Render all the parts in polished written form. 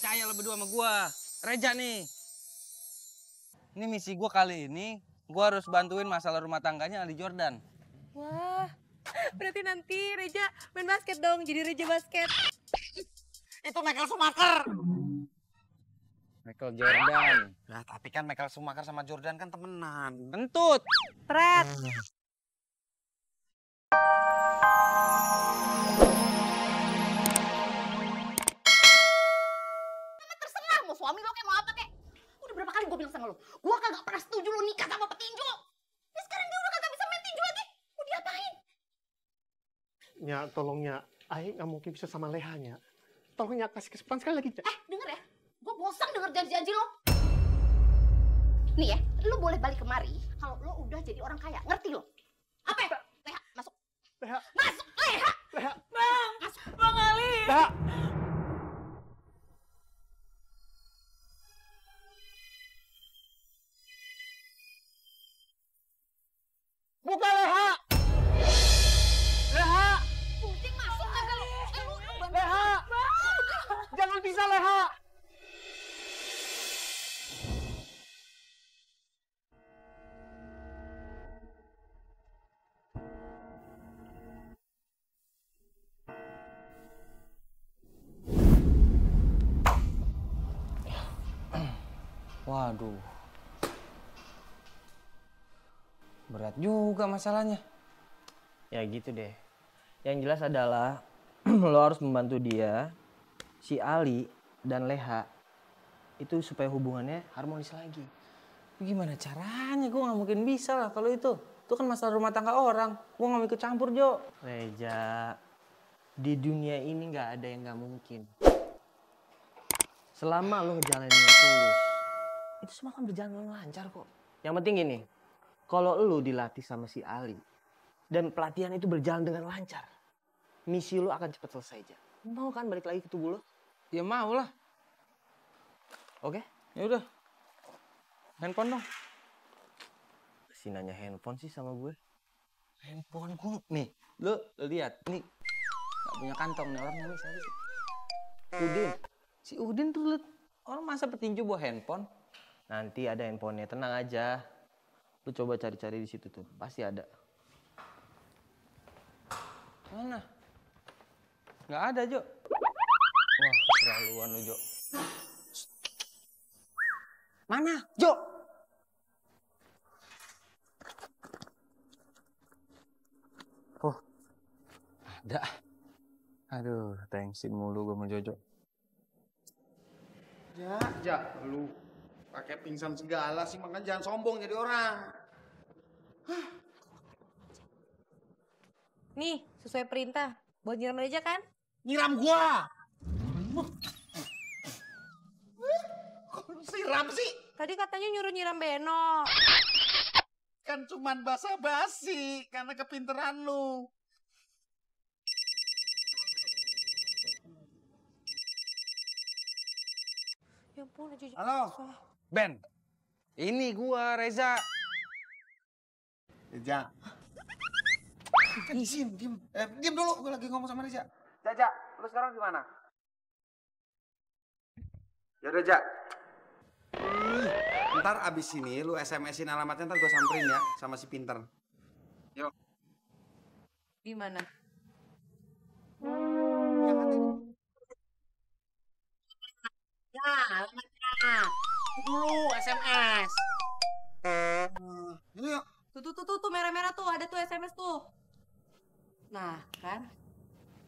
percaya lo berdua sama gua. Reja nih. Ini misi gua kali ini, gua harus bantuin masalah rumah tangganya Ali Jordan. Wah, berarti nanti Reja main basket dong, jadi Reja basket. Itu Michael Schumacher. Michael Jordan. Nah, tapi kan Michael Schumacher sama Jordan kan temenan. Kentut. Pret. Terserah mau suami lo kayak mau apa kek. Udah berapa kali gue bilang sama lo, gue kagak pernah setuju lo nikah sama petinju. Ya sekarang dia udah kagak bisa main tinju lagi, mau diapain? Nya, tolongnya, Aing nggak mungkin bisa sama Lehanya. Tolongnya kasih kesempatan sekali lagi. Denger ya, gue bosan denger janji-janji lo. Nih ya, lo boleh balik kemari kalau lo udah jadi orang kaya, ngerti lo? Apa ya? Leha, masuk. Leha, Masuk, Leha. Leha, Bang, Masuk. Bang Ali. Leha. Buka Leha! Leha! Kucing masuk kagak lo? Lo bantu. Leha! Jangan bisa Leha! Waduh. Berat juga masalahnya. Ya gitu deh. Yang jelas adalah lo harus membantu dia, si Ali dan Leha itu supaya hubungannya harmonis lagi. Gimana caranya? Gue nggak mungkin bisa lah kalau itu. Itu kan masalah rumah tangga orang. Gue nggak mau ikut campur, Jo. Reja, di dunia ini nggak ada yang nggak mungkin. Selama lo ngejalaninnya tulus, itu semua kan berjalan lancar kok. Yang penting gini, kalau lo dilatih sama si Ali dan pelatihan itu berjalan dengan lancar, misi lo akan cepat selesai aja. Mau kan balik lagi ke tubuh lo? Ya mau lah. Oke? Ya udah. Handphone dong. Si nanya handphone sih sama gue. Handphone gue nih. Lo lihat nih. Gak punya kantong nih orang namanya siapa sih? Udin. Si Udin tuh liat, orang masa petinju bawa handphone? Nanti ada handphonenya, tenang aja. Lu coba cari-cari di situ tuh, pasti ada. Mana? Nggak ada, Jo. Wah, keterlaluan lu, Jo. Mana, Jo? Oh, ada. Aduh, thanksin mulu gue sama Jojo. Ja, lu pakai pingsan segala sih, makanya jangan sombong jadi orang. Nih, sesuai perintah. Buat nyiram Reja kan? Nyiram gua. Kok lu siram sih? Tadi katanya nyuruh nyiram Beno. Kan cuman basa-basi karena kepinteran lu. Ya ampun, Reja. Halo, Ben, ini gua Reza. Reja. Diem. Diem dulu, gue lagi ngomong sama Reja. Jaja, lu sekarang di mana? Ya udah, Ja. Ntar abis ini lu SMS-in alamatnya, ntar gue samperin ya sama si Pinter. Yuk. Di mana? Ya, alamatnya. Dulu SMS. Ini yuk. Tuh, merah-merah tuh, ada tuh SMS tuh. Nah, kan?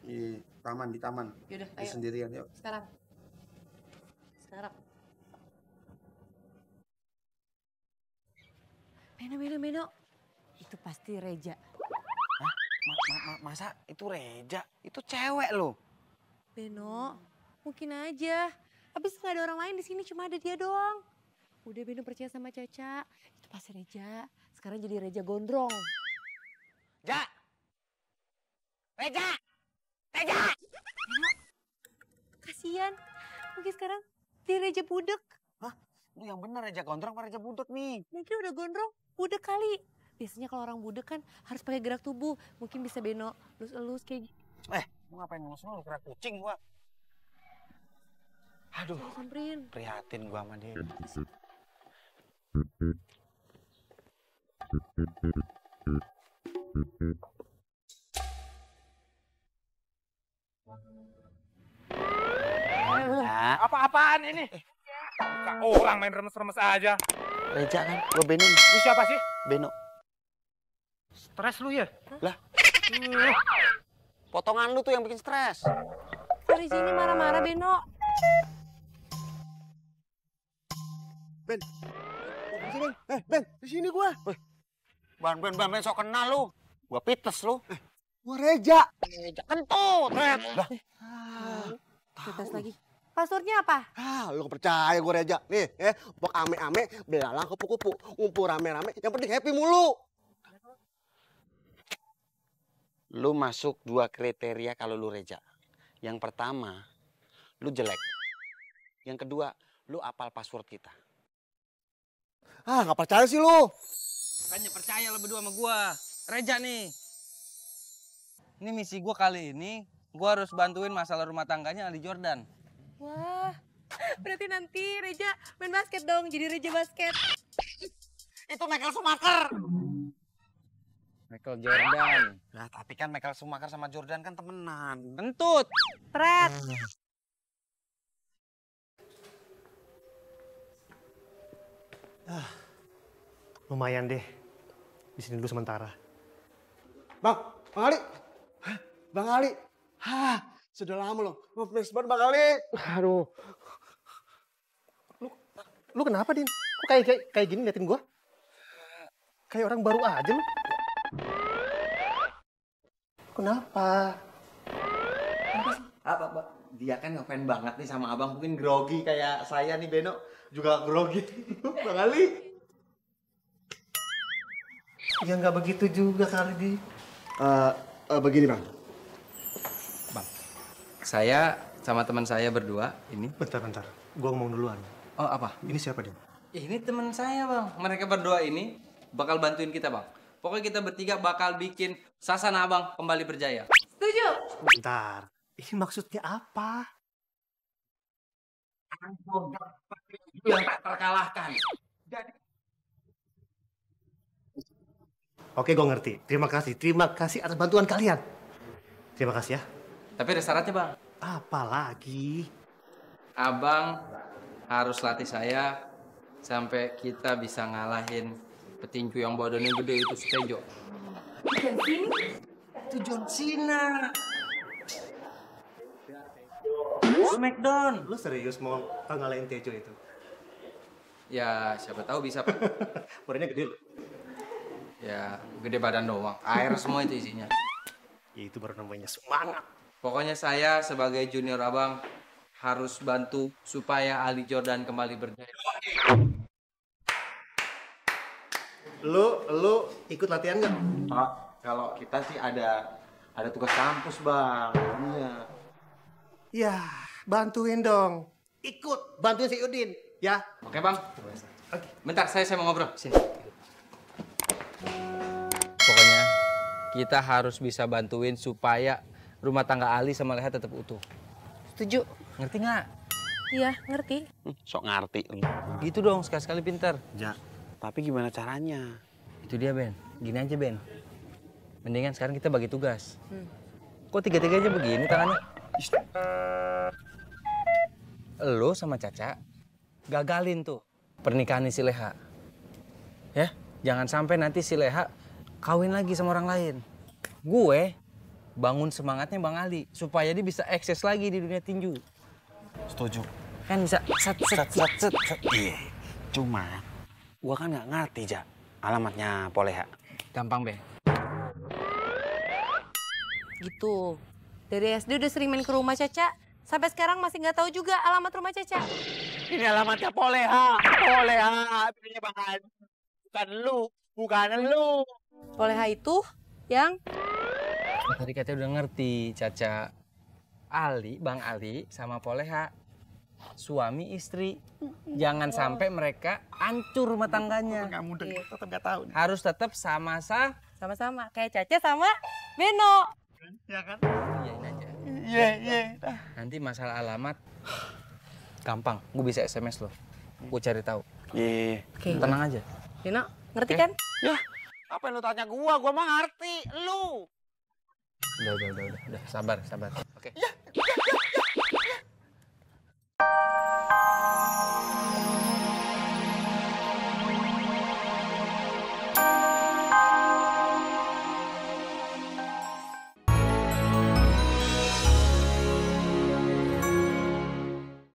Di taman. Yaudah, Di ayo. sendirian, yuk. Sekarang. Beno. Itu pasti Reja. Masa itu Reza? Itu cewek loh. Beno, mungkin aja. Habis nggak ada orang lain di sini, cuma ada dia doang. Udah Beno percaya sama Caca. Itu pasti Reja. Sekarang jadi Reja gondrong. Ja! Reza! Reza! Beno, kasian. Mungkin sekarang dia Reja budek. Hah? Lu yang bener Reza gondrong apa Reza budek nih? Mungkin udah gondrong, budek kali. Biasanya kalau orang budek kan harus pakai gerak tubuh. Mungkin bisa Beno elus-elus kayak gitu. Lu ngapain ngomong lu kira kucing gua? Aduh, Samperin. prihatin gua sama dia. Apa-apaan ini? Orang main remes-remes aja. Reja kan, gua Beno. Lu siapa sih? Beno. Stres lu ya? Lah. Potongan lu tuh yang bikin stres. Sorry sini marah-marah Beno. Ben, sini. Ben, di sini gua. Ben, sok kenal lu. Gua pites lu. Gua Reja. Reja kentut. Lah. Tetes lagi. Passwordnya apa? Lu percaya gua Reja. Nih, pok ame-ame, belalang kupu-kupu, ngumpul rame-rame, yang penting happy mulu. Lu masuk 2 kriteria kalau lu Reja. Yang pertama, lu jelek. Yang kedua, lu apal password kita. Nggak percaya sih lu. Kan ya percaya lo berdua sama gua. Reja nih. Ini misi gua kali ini, gua harus bantuin masalah rumah tangganya Ali Jordan. Wah, berarti nanti Reja main basket dong, jadi Reja basket. Itu Michael Schumacher. Michael Jordan. Nah, tapi kan Michael Schumacher sama Jordan kan temenan. Kentut. Pret. Lumayan deh. Di sini dulu sementara. Bang Ali. Bang Ali. Sudah lama loh. Ngefans banget Bang Ali. Aduh. Lu kenapa, Din? Kok kayak gini liatin gua? Kayak orang baru aja lu. Kenapa? Apa, Pak? Dia kan ngefans banget nih sama abang. Mungkin grogi kayak saya nih, Beno. Juga grogi. Bang Ali. Ya nggak begitu juga kali, Di. Begini Bang. Saya sama teman saya berdua ini. Bentar. Gua ngomong duluan. Oh apa? Ini siapa, Din? Ini teman saya bang. Mereka berdua ini bakal bantuin kita bang. Pokoknya kita bertiga bakal bikin Sasana Abang kembali berjaya. Setuju? Bentar. Ini maksudnya apa? Yang tak terkalahkan. Oke, gue ngerti. Terima kasih atas bantuan kalian. Terima kasih ya. Tapi ada syaratnya bang. Apa lagi? Abang harus latih saya sampai kita bisa ngalahin petinju yang badannya gede itu si Tejo. Itu John Cena. Smackdown. Lu serius mau ngalahin Tejo itu? Ya siapa tahu bisa pak. Badannya gede loh. Ya gede badan doang. Air semua itu isinya. Ya itu baru namanya semangat. Pokoknya saya sebagai junior abang harus bantu supaya Ali Jordan kembali berjaya. Lu ikut latihan nggak? Pak, kalau kita sih ada tugas kampus, Bang. Iya. Ya, bantuin dong. Ikut, bantuin si Udin, ya. Oke bang. Oke. Bentar, saya mau ngobrol. Sini. Pokoknya kita harus bisa bantuin supaya rumah tangga Ali sama Leha tetap utuh. Setuju. Ngerti nggak? Iya, ngerti. Sok ngerti. Gitu dong, sekali-sekali pinter. Ja, tapi gimana caranya? Itu dia Ben. Gini aja Ben. Mendingan sekarang kita bagi tugas. Kok tiga-tiganya begini tangannya? Lo sama Caca gagalin tuh pernikahan si Leha. Ya, jangan sampai nanti si Leha kawin lagi sama orang lain. Gue bangun semangatnya Bang Ali supaya dia bisa eksis lagi di dunia tinju. Setuju. Kan bisa set. Iya. Cuma gua kan nggak ngerti, Ja. Alamatnya Poleha. Gampang, Ben. Gitu. Dari SD udah sering main ke rumah Caca. Sampai sekarang masih nggak tahu juga alamat rumah Caca. Ini alamatnya Poleha. Poleha. Pilihnya Bang. Bukan lu. Poleha itu yang Tadi katanya udah ngerti, Caca. Bang Ali sama Poleha. Suami istri. Jangan sampai mereka hancur rumah tangganya. Nggak mudah, tetap nggak tahu. Harus tetap sama-sama kayak Caca sama Beno. Ya kan? Iyain aja. Iya. Nanti masalah alamat Gampang, gue bisa SMS lo. Gue cari tahu. Iya. Oke. Tenang aja. Beno, ngerti Oke. kan? Ya, apa yang lu tanya gua mah ngerti. Lu. Udah. Sabar. Oke. Ya,